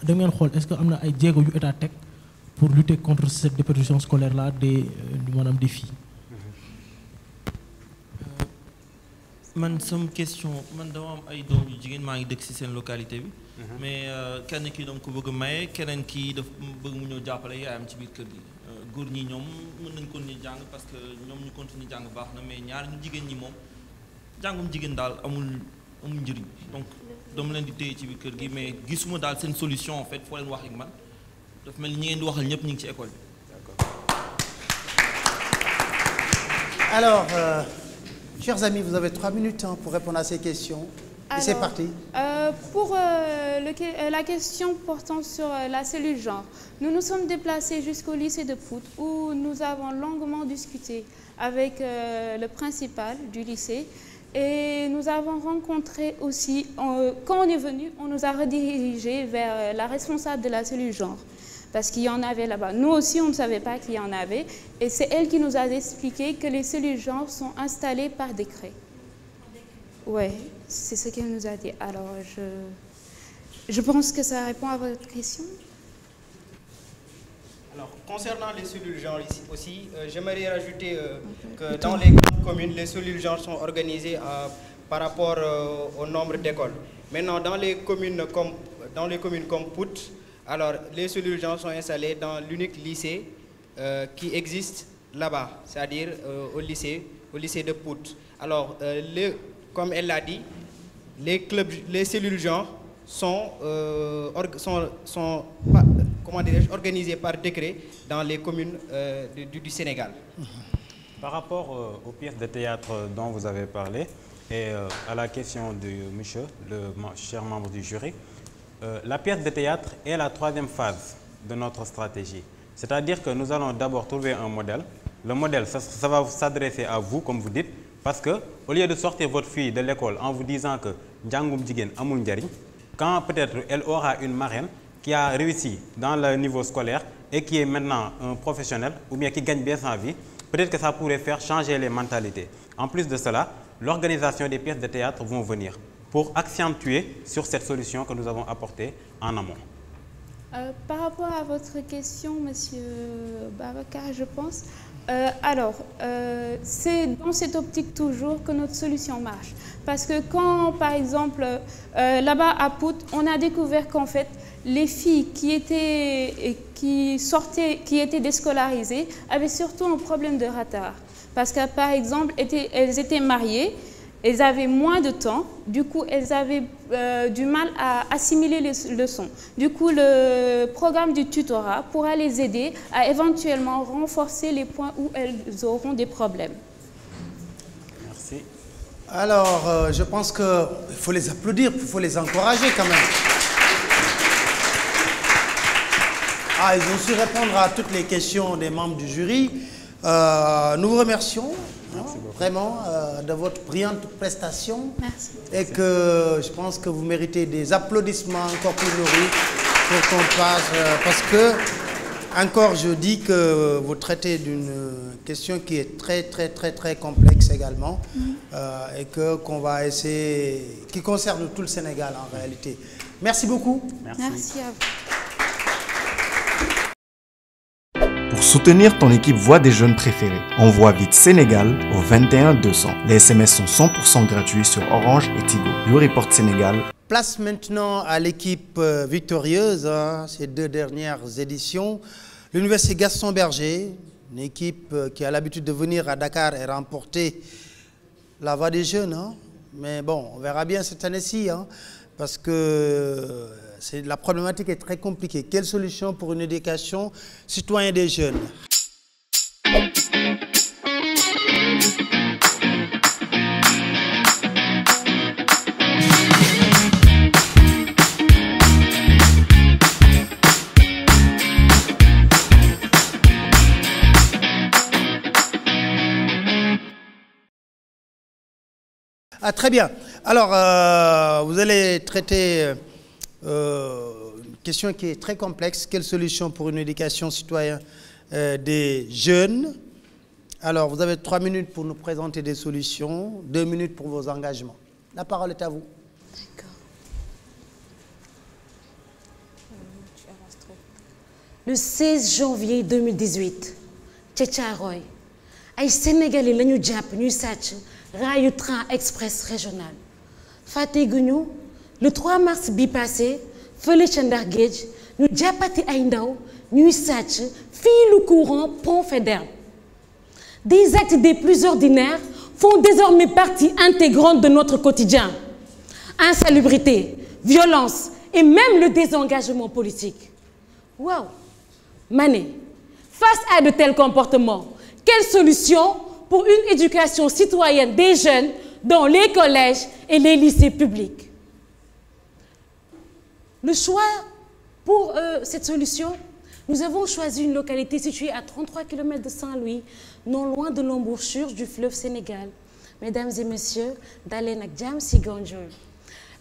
da ngeen xool est-ce que am na ay jéego yu État teg pour lutter contre cette déperdition scolaire là des filles. Man sama question man dama am ay doom yu jigéen maa ngi dëkk ci seen localité bi. mais kenn kii dama ko bëgg a maye keneen kii daf bëgg mu ñëw jàppale yaayam ci biir kër gi. góor ñi ñoom mën nañ continuer jàng parce que ñoom ñu continuer jàng baax na mais ñaar ñu jigéen ñi moom jàngum jigéen daal amul njëriñ donc dama leen di téye ci biir kër gi mais gisuma daal seen solution en fait foo leen wax ak man dafa mel ni ñi ngeen di waxal ñëpp ñu ngi ci école bi. Alors, chers amis, vous avez 3 minutes pour répondre à ces questions. Et c'est parti. Pour la question portant sur la cellule genre, nous nous sommes déplacés jusqu'au lycée de Pout où nous avons longuement discuté avec le principal du lycée et nous avons rencontré aussi, quand on est venu, on nous a redirigés vers la responsable de la cellule genre parce qu'il y en avait là-bas. Nous aussi, on ne savait pas qu'il y en avait et c'est elle qui nous a expliqué que les cellules genre sont installées par décret. Oui, c'est ce qu'elle nous a dit. Alors, je pense que ça répond à votre question. Alors, concernant les cellules genre ici aussi, j'aimerais rajouter que dans les grandes communes, les cellules genre sont organisées par rapport au nombre d'écoles. Maintenant, dans les communes comme Pout, alors les cellules genre sont installées dans l'unique lycée qui existe là-bas, c'est-à-dire au lycée de Pout. Alors, comme elle l'a dit, les cellules genre sont organisées par décret dans les communes du Sénégal. Par rapport aux pièces de théâtre dont vous avez parlé et à la question de monsieur, le cher membre du jury, la pièce de théâtre est la 3e phase de notre stratégie. C'est-à-dire que nous allons d'abord trouver un modèle. Le modèle, ça va s'adresser à vous, comme vous dites, parce que au lieu de sortir votre fille de l'école en vous disant que njangum jigen amul njariñ, quand peut-être elle aura une marraine qui a réussi dans le niveau scolaire et qui est maintenant un professionnel ou bien qui gagne bien sa vie, peut-être que ça pourrait faire changer les mentalités. En plus de cela, l'organisation des pièces de théâtre vont venir pour accentuer sur cette solution que nous avons apportée en amont. Par rapport à votre question, Monsieur Babacar, je pense, c'est dans cette optique toujours que notre solution marche. Parce que quand, par exemple, là-bas à Pout, on a découvert qu'en fait, les filles qui étaient déscolarisées avaient surtout un problème de retard. Parce que, par exemple, elles étaient mariées, elles avaient moins de temps, du coup, elles avaient du mal à assimiler les leçons. Du coup, le programme du tutorat pourra les aider à éventuellement renforcer les points où elles auront des problèmes. Merci. Alors, je pense qu'il faut les applaudir, il faut les encourager quand même. Ils ont su répondre à toutes les questions des membres du jury. Nous vous remercions vraiment de votre brillante prestation. Merci. Et que je pense que vous méritez des applaudissements encore plus nourris pour qu'on passe. Parce que, encore, je dis que vous traitez d'une question qui est très complexe également. Et qu'on va essayer, qui concerne tout le Sénégal en réalité. Merci beaucoup. Merci à vous. Pour soutenir ton équipe Voix des jeunes préférés, envoie vite Sénégal au 21 200. Les SMS sont 100% gratuits sur Orange et Tigo. YouReport Sénégal. Place maintenant à l'équipe victorieuse, ces 2 dernières éditions. L'Université Gaston Berger, une équipe qui a l'habitude de venir à Dakar et remporter la Voix des jeunes. Mais bon, on verra bien cette année-ci, parce que la problématique est très compliquée. Quelle solution pour une éducation citoyenne des jeunes? Très bien. Alors, vous allez traiter une question qui est très complexe. Quelle solution pour une éducation citoyenne des jeunes? Alors, vous avez 3 minutes pour nous présenter des solutions, 2 minutes pour vos engagements. La parole est à vous. D'accord. Le 16 janvier 2018, Thiaroye, ay Sénégalais lañu jàpp ñuy sàcc rayu train express régional. Fàtteguñu le 3 mars bi passé fële ca Ndar Géej ñu jàppati ay ndaw ñuy sàcc filu courant pont Faidherbe. Des actes des plus ordinaires font désormais partie intégrante de notre quotidien. Insalubrité, violence et même le désengagement politique. Waouh, Mané, face à de tels comportements, quelle solution pour une éducation citoyenne des jeunes dans les collèges et les lycées publics. Le choix pour cette solution, nous avons choisi une localité située à 33 km de Saint-Louis, non loin de l'embouchure du fleuve Sénégal. Mesdames et messieurs, Dalen ak Jam si Gandiol.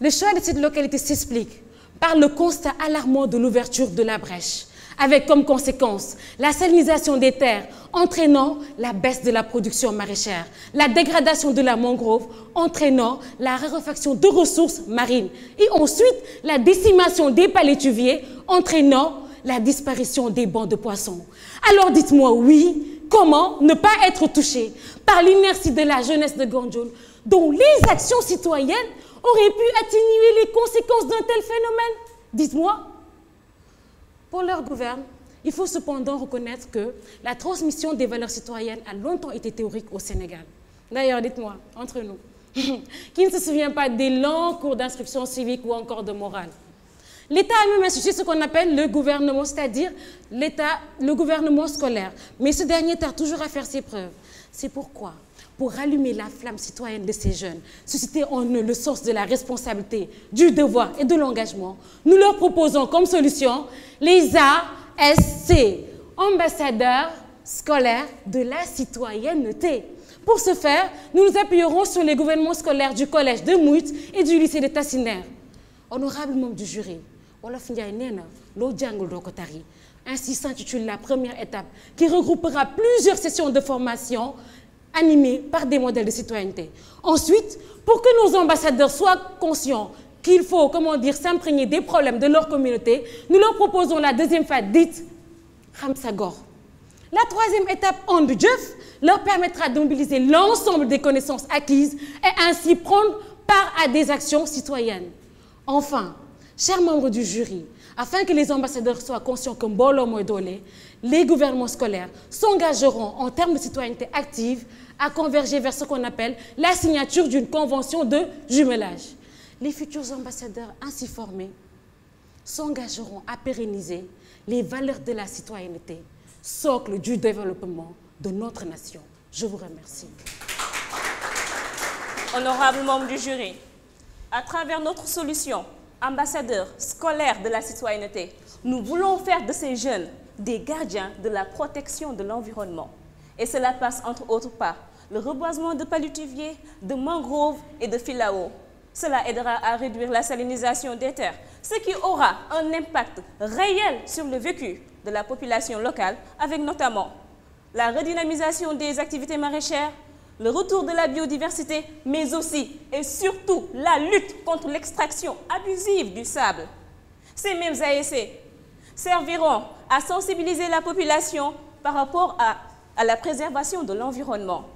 Le choix de cette localité s'explique par le constat alarmant de l'ouverture de la brèche, avec comme conséquence la salinisation des terres entraînant la baisse de la production maraîchère, la dégradation de la mangrove entraînant la raréfaction de ressources marines et ensuite la décimation des palétuviers entraînant la disparition des bancs de poissons. Alors dites-moi oui, comment ne pas être touché par l'inertie de la jeunesse de Gandiol dont les actions citoyennes auraient pu atténuer les conséquences d'un tel phénomène? Dites-moi. Pour leur gouverne, il faut cependant reconnaître que la transmission des valeurs citoyennes a longtemps été théorique au Sénégal. D'ailleurs, dites-moi, entre nous, qui ne se souvient pas des longs cours d'instruction civique ou encore de morale? L'État a même institué ce qu'on appelle le gouvernement, c'est-à-dire le gouvernement scolaire. Mais ce dernier tarde toujours à faire ses preuves. C'est pourquoi, pour rallumer la flamme citoyenne de ces jeunes, susciter en eux le sens de la responsabilité, du devoir et de l'engagement, nous leur proposons comme solution les ASC, ambassadeurs scolaires de la citoyenneté. Pour ce faire, nous nous appuierons sur les gouvernements scolaires du collège de Mout et du lycée de Tassinère. Honorable membre du jury, Wolof Ndiaye Nena, Lo Jangul Doko Tari, ainsi s'intitule la première étape qui regroupera plusieurs sessions de formation animés par des modèles de citoyenneté. Ensuite, pour que nos ambassadeurs soient conscients qu'il faut, comment dire, s'imprégner des problèmes de leur communauté, nous leur proposons la deuxième phase dite Ramsagor. La troisième étape, Andudjeuf, leur permettra de mobiliser l'ensemble des connaissances acquises et ainsi prendre part à des actions citoyennes. Enfin, chers membres du jury, afin que les ambassadeurs soient conscients que Mbolo Moedole, les gouvernements scolaires s'engageront en termes de citoyenneté active à converger vers ce qu'on appelle la signature d'une convention de jumelage. Les futurs ambassadeurs ainsi formés s'engageront à pérenniser les valeurs de la citoyenneté, socle du développement de notre nation. Je vous remercie. Honorables membres du jury, à travers notre solution, ambassadeurs scolaires de la citoyenneté, nous voulons faire de ces jeunes des gardiens de la protection de l'environnement. Et cela passe entre autres par le reboisement de palétuviers, de mangroves et de filao. Cela aidera à réduire la salinisation des terres, ce qui aura un impact réel sur le vécu de la population locale, avec notamment la redynamisation des activités maraîchères, le retour de la biodiversité, mais aussi et surtout la lutte contre l'extraction abusive du sable. Ces mêmes ASC serviront à sensibiliser la population par rapport à la préservation de l'environnement.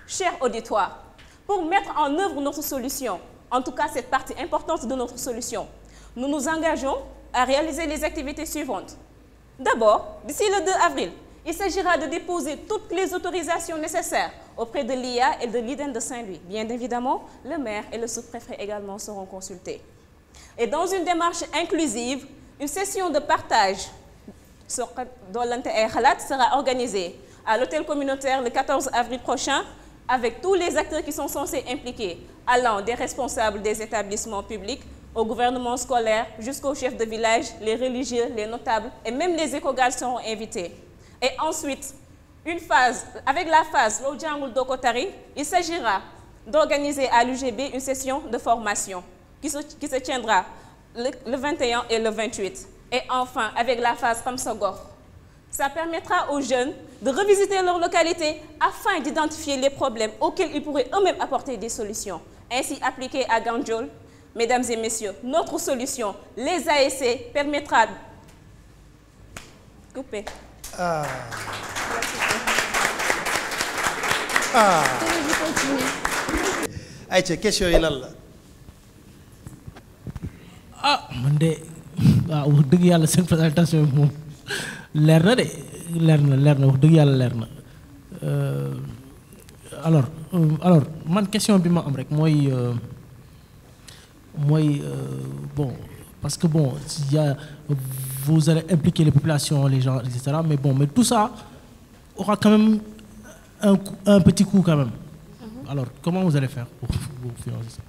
Chers auditoires, pour mettre en œuvre notre solution, en tout cas cette partie importante de notre solution, nous nous engageons à réaliser les activités suivantes. D'abord, d'ici le 2 avril, il s'agira de déposer toutes les autorisations nécessaires auprès de l'IA et de l'IDEN de Saint-Louis. Bien évidemment, le maire et le sous-préfet également seront consultés. Et dans une démarche inclusive, une session de partage sera organisée à l'hôtel communautaire le 14 avril prochain avec tous les acteurs qui sont censés impliquer, allant des responsables des établissements publics au gouvernement scolaire jusqu'aux chefs de village, les religieux, les notables et même les écogales seront invités. Et ensuite, avec la phase Lodjangul Dokotari, il s'agira d'organiser à l'UGB une session de formation qui se tiendra le 21 et le 28. Et enfin, avec la phase Pamsogor, ça permettra aux jeunes de revisiter leur localité afin d'identifier les problèmes auxquels ils pourraient eux-mêmes apporter des solutions. Ainsi appliquées à Gandiol, mesdames et messieurs, notre solution, les ASC, permettra... Coupé. Aïcha, question yi lan la? Man de waaw wax dëgg yàlla seen présentation bi moom leer na de leer na wax dëgg yàlla leer na alors man question bi ma am rek mooy bon parce que bon vous allez impliquer les populations, les gens, etc. Mais bon, mais tout ça aura quand même un petit coût quand même. Alors, comment vous allez faire pour financer ça?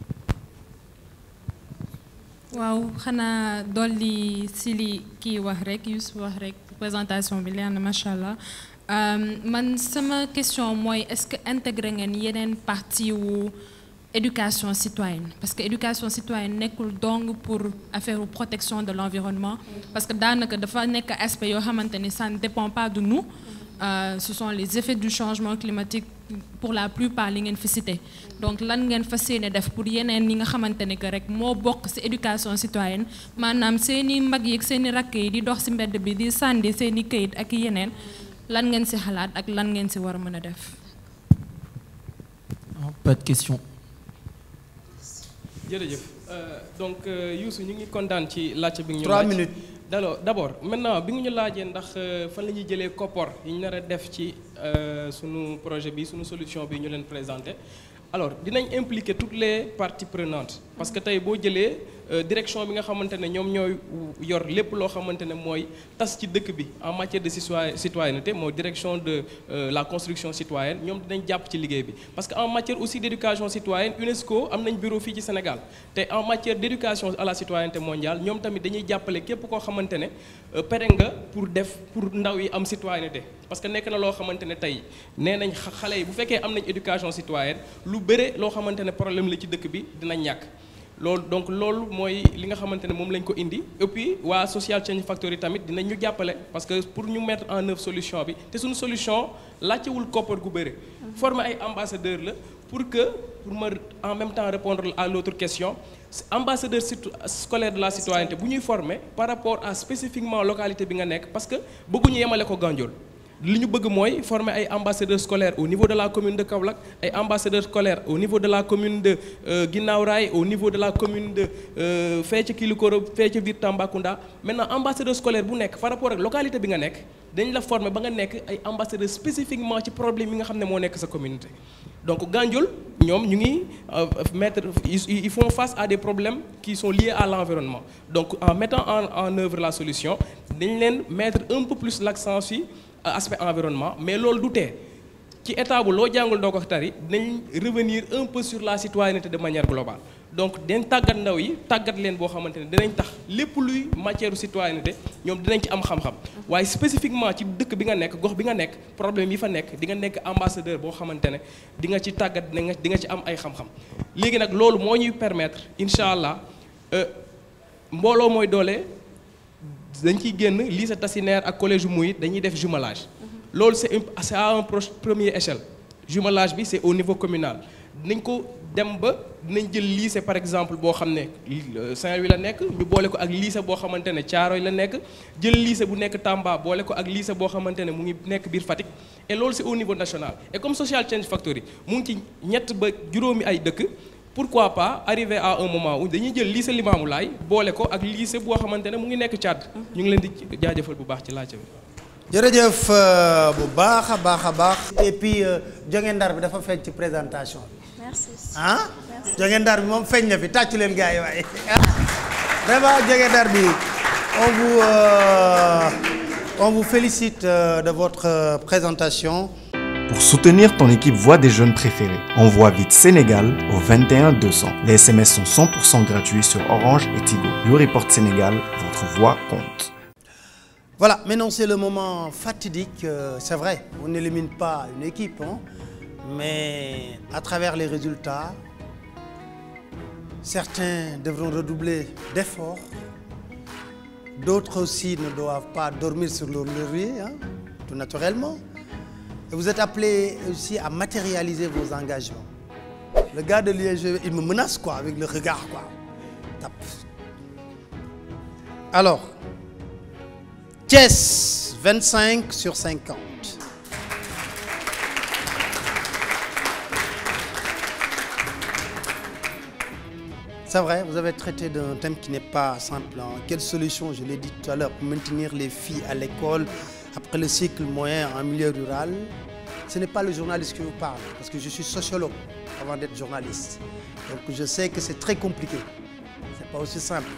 waaw xanaa dolli si li kii wax rek Youssou wax rek présentation bi leer na macha allah man sama question mooy est-ce que intégré ngeen yeneen partie wu éducation citoyenne parce que éducation citoyenne nekkul donc pour affaire protection de l'environnement parce que daanaka dafa nekk aspect yoo xamante ni ça ne dépend pas de nous ce sont les effets du changement climatique pour la plupart li ngeen fi cité donc lan ngeen fas yéene def pour yeneen yi nga xamante ne que rek moo bokk ci éducation citoyenne maanaam seeni mag yi ak seeni rakk yi di dox ci mbedd bi di sànni seeni këyit ak yeneen lan ngeen ci xalaat ak lan ngeen ci war a mën a def. Pas de question. jërëjëf donc Youssou ñu ngi kontaan ci laajte bi nga ñu 3 laaj. minutes. D'abord maintenant bi nga ñu laajee ndax fan la ñuy jëlee koppor yi ñu nar a def ci sunu projet bi sunu solution bi ñu leen présenté alors dinañ impliquer toutes les parties prenantes parce que tey boo jëlee direction bi nga xamante ne ñoom ñooy yor lépp loo xamante ne mooy tas ci dëkk bi en matière de citoyenneté mooy direction de la construction citoyenne ñoom dinañ jàpp ci liggéey bi parce que en matière aussi d'éducation citoyenne UNESCO am nañ bureau fii ci Sénégal te en matière d'éducation à la citoyenneté mondiale ñoom tamit dañuy jàppale képp koo xamante ne pare nga pour ndaw yi am citoyenneté parce que nekk na loo xamante ne tey nee nañ xale yi bu fekkee am nañ éducation citoyenne lu bëre loo xamante ne problème la ci dëkk bi dina ñàkk loolu donc loolu mooy li nga xamante ne moom lañ ko indi et puis waa Social Change Factory tamit dinañ ñu jàppale parce que pour ñu mettre en œuvre solution bi te suñu solution laajtewul koppar gu bëre former ay ambassadeurs la pour ma en même temps répondre à l'autre question ambassadeur scolaire de la citoyenneté bu ñuy former par rapport à spécifiquement localité bi nga nekk parce que bëgguñu yemale ko Gandiol li ñu bëgg mooy former ay ambassadeurs scolaires au niveau de la commune de Kaolack ay ambassadeurs scolaires au niveau de la commune de Guinaw Rail au niveau de la commune de fee ca Kilikoro fee ca biir Tambacounda maintenant ambassadeur scolaire bu nekk par rapport ak localité bi nga nekk dañ la former ba nga nekk ay ambassadeurs spécifiquement ci problème yi nga xam ne moo nekk sa communauté donc Gandiol ñoom ñu ngi ils font face à des problèmes qui sont liés à l'environnement donc en mettant en œuvre la solution dañ leen mettre un peu plus l'accent sur aspect environnement mais loolu du tee ci état bu loo jàngul doo ko tari dinañ revenir un peu sur la citoyenneté de manière globale donc dañ tàggat ndaw yi tàggat leen boo xamante ne dinañ tax lépp luy matière citoyenneté ñoom dinañ ci am xam-xam waaye spécifiquement ci dëkk bi nga nekk gox bi nga nekk problème yi fa nekk di nga nekk ambassadeur boo xamante ne di nga ci tàggat di nga ci am ay xam-xam léegi nag loolu moo ñuy permettre incha allah mbooloo mooy doole dañ ciy génn lycée Tassinère ak collège Mouyit dañuy def jumelage loolu c'est à un première échelle jumelage bi c'est au niveau communal dinañ ko dem ba dinañ jël lycée par exemple boo xam ne Saint-Louis la nekk ñu boole ko ak lycée boo xamante ne Thiaroye la nekk jël lycée bu nekk Tamba boole ko ak lycée boo xamante ne mu ngi nekk biir Fatick et loolu c'est au niveau national et comme Social Change Factory mu ngi ci ñett ba juróomi ay dëkk pourquoi pas arriver à un moment où dañuy jël lycée Limamoulaye boole ko ak lycée boo xamante ne mu ngi nekk Tchad ñu ngi leen di jaajëfal bu baax ci laajte bi. jërëjëf bu baax a baax a baax. et puis Jonge Ndar bi dafa feeñ ci présentation bi. merci. ah Jonge Ndar bi moom feeñ na fi tàccu leen gars yi waaye vraiment Jonge Ndar bi on vous félicite de votre présentation. Pour soutenir ton équipe Voix des jeunes préférés, envoie vite Sénégal au 21 200. Les SMS sont 100% gratuits sur Orange et Tigo. YouReport Sénégal, votre voix compte. Voilà, maintenant c'est le moment fatidique. C'est vrai, on n'élimine pas une équipe, hein, mais à travers les résultats, certains devront redoubler d'efforts. D'autres aussi ne doivent pas dormir sur leur laurier, hein, tout naturellement. Et vous êtes appelés aussi à matérialiser vos engagements. Le gars de l'IEG, il me menace quoi, avec le regard quoi. Alors, Thiès, 25 sur 50. C'est vrai, vous avez traité d'un thème qui n'est pas simple. Hein. Quelle solution, je l'ai dit tout à l'heure, pour maintenir les filles à l'école après le cycle moyen en milieu rural? Ce n'est pas le journaliste qui vous parle, parce que je suis sociologue avant d'être journaliste. Donc je sais que c'est très compliqué. C'est pas aussi simple.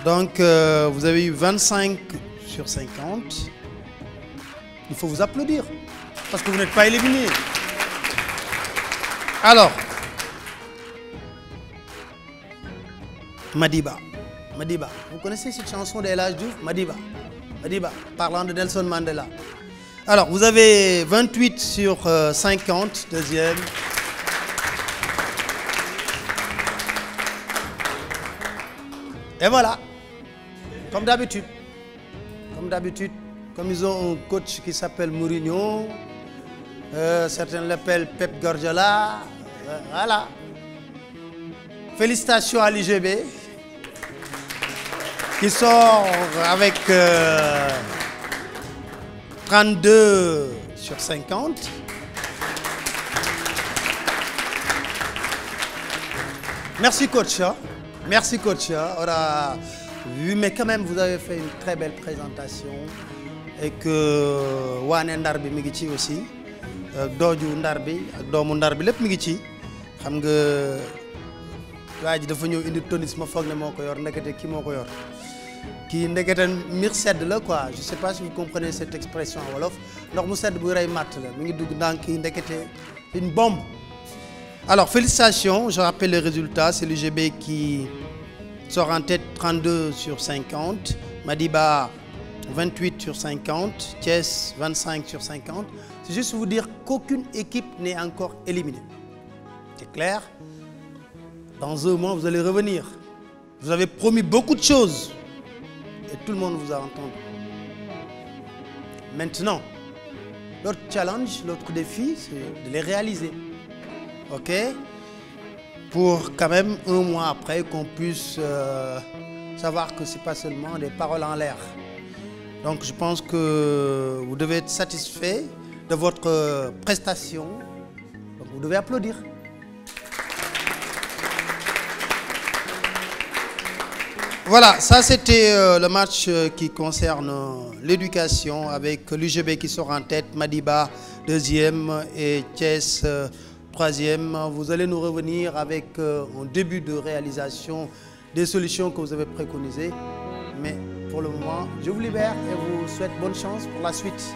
Donc vous avez eu 25 sur 50. Il faut vous applaudir. parce que vous n'êtes pas éliminé. Alors, Madiba. Madiba. Vous connaissez cette chanson de El Hadj Diouf, Madiba. Madiba, parlant de Nelson Mandela. Alors, vous avez 28 sur 50, deuxième. Et voilà, comme d'habitude. Comme d'habitude, comme ils ont un coach qui s'appelle Mourinho, certains l'appellent Pep Guardiola, voilà. Félicitations à l'UGB qui sort avec 32 sur 50. Merci coach. Merci coach. Mais quand même vous avez fait une très belle présentation et que Wane Ndarbi mi ngi ci aussi dooju Ndarbi ak doomu Ndarbi lépp mi ngi ci xam nga waa ji dafa ñëw indi tonis ma foog ne moo ko yor ndekete kii moo ko yor kii ndekete mir sedd la quoi je sais pas si vous comprenez cette expression en wolof ndox mu sedd bu rey matt la mi ngi dugg ndànk kii ndekete une bombe. Alors félicitations, je rappelle les résultats, c'est l'UGB qui sort en tête 32 sur 50, Madiba 28 sur 50, Thiès 25 sur 50. C'est juste vous dire qu'aucune équipe n'est encore éliminée. C'est clair? Dans un mois, vous allez revenir. Vous avez promis beaucoup de choses et tout le monde vous a entendu. Maintenant, l'autre challenge, l'autre défi, c'est de les réaliser. Ok? Pour quand même un mois après qu'on puisse savoir que ce n'est pas seulement des paroles en l'air. Donc je pense que vous devez être satisfait de votre prestation. Donc vous devez applaudir. Voilà, ça c'était le match qui concerne l'éducation avec l'UGB qui sort en tête, Madiba deuxième et Thiès troisième. Vous allez nous revenir avec un début de réalisation des solutions que vous avez préconisées. Mais pour le moment, je vous libère et vous souhaite bonne chance pour la suite.